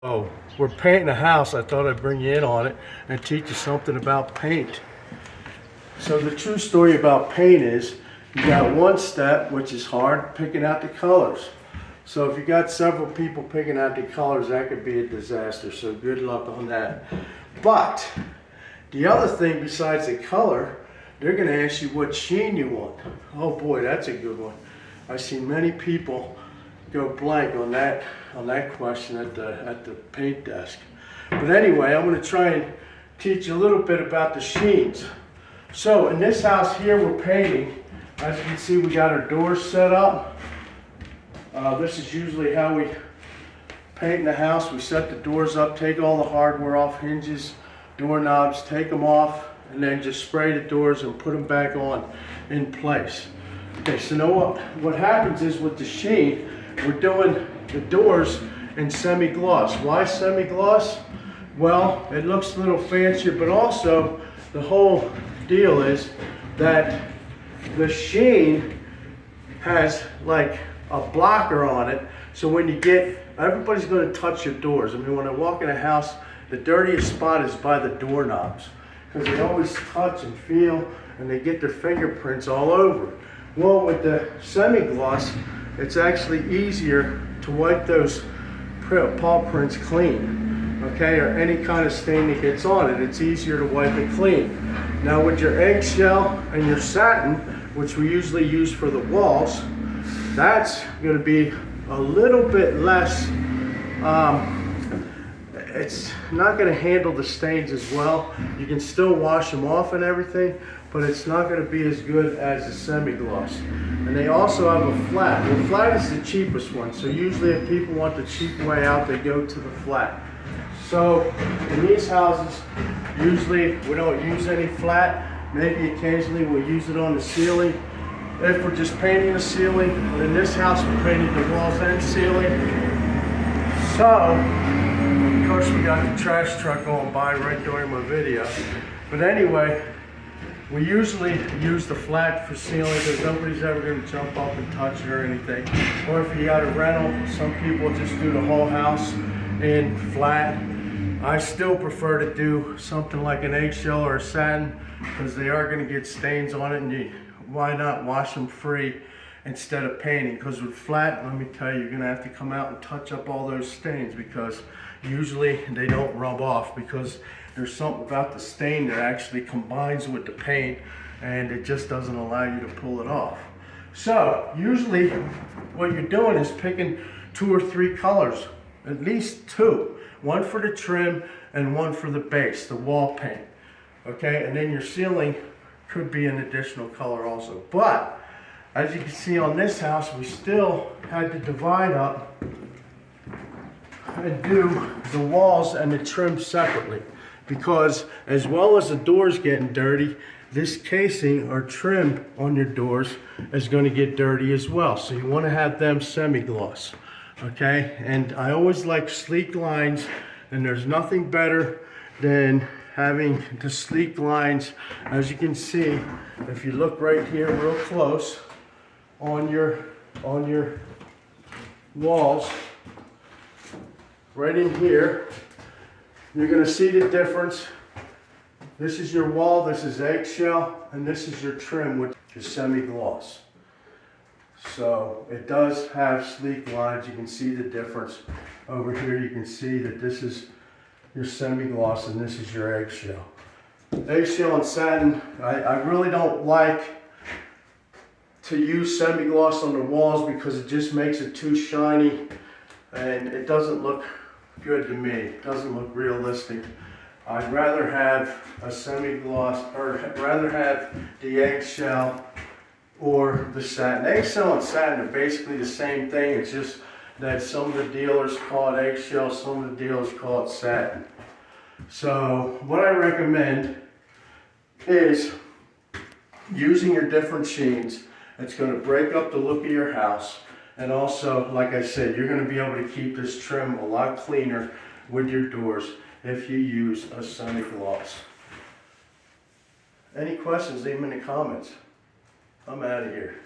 Oh, we're painting a house. I thought I'd bring you in on it and teach you something about paint. So the true story about paint is you got one step, which is hard, picking out the colors. So if you got several people picking out the colors, that could be a disaster. So good luck on that. But the other thing besides the color, they're going to ask you what sheen you want. Oh boy, that's a good one. I've seen many people go blank on that question at the paint desk. But anyway, I'm going to try and teach you a little bit about the sheens. So in this house here, we're painting. As you can see, we got our doors set up. This is usually how we paint in the house. We set the doors up, take all the hardware off, hinges, doorknobs, take them off, and then just spray the doors and put them back on in place. Okay, so now what happens is with the sheen, we're doing the doors in semi-gloss. Why semi-gloss? Well, it looks a little fancier, but also the whole deal is that the sheen has like a blocker on it. So when you everybody's going to touch your doors. I mean, when I walk in a house, the dirtiest spot is by the doorknobs because they always touch and feel and they get their fingerprints all over. Well, with the semi-gloss, it's actually easier to wipe those paw prints clean, okay, or any kind of stain that gets on it. It's easier to wipe it clean. Now with your eggshell and your satin, which we usually use for the walls, that's going to be a little bit less, it's not going to handle the stains as well. You can still wash them off and everything, but it's not going to be as good as the semi-gloss. And they also have a flat. The flat is the cheapest one, so usually if people want the cheap way out, they go to the flat. So in these houses, usually we don't use any flat. Maybe occasionally we'll use it on the ceiling if we're just painting the ceiling. But in this house, we're painting the walls and ceiling. So, of course, we got the trash truck going by right during my video. But anyway, we usually use the flat for ceiling because nobody's ever going to jump up and touch it or anything. Or if you got a rental, some people just do the whole house in flat. I still prefer to do something like an eggshell or a satin because they are going to get stains on it, and why not wash them free instead of painting? Because with flat, let me tell you, you're going to have to come out and touch up all those stains because usually they don't rub off because there's something about the stain that actually combines with the paint and it just doesn't allow you to pull it off. So usually what you're doing is picking 2 or 3 colors, at least 2. One for the trim and one for the base, the wall paint. Okay, and then your ceiling could be an additional color also. But as you can see on this house, we still had to divide up and do the walls and the trim separately. Because as well as the doors getting dirty, this casing or trim on your doors is going to get dirty as well. So you want to have them semi-gloss, okay? And I always like sleek lines, and there's nothing better than having the sleek lines. As you can see, if you look right here real close on your walls, right in here, you're going to see the difference. This is your wall, this is eggshell, and this is your trim, which is semi-gloss. So it does have sleek lines. You can see the difference. Over here you can see that this is your semi-gloss and this is your eggshell. Eggshell and satin, I really don't like to use semi-gloss on the walls because it just makes it too shiny and it doesn't look good to me. It doesn't look realistic. I'd rather have a semi-gloss, or rather have the eggshell or the satin. Eggshell and satin are basically the same thing. It's just that some of the dealers call it eggshell, some of the dealers call it satin. So what I recommend is using your different sheens. It's going to break up the look of your house. And also, like I said, you're going to be able to keep this trim a lot cleaner with your doors if you use a semi-gloss. Any questions, leave them in the comments. I'm out of here.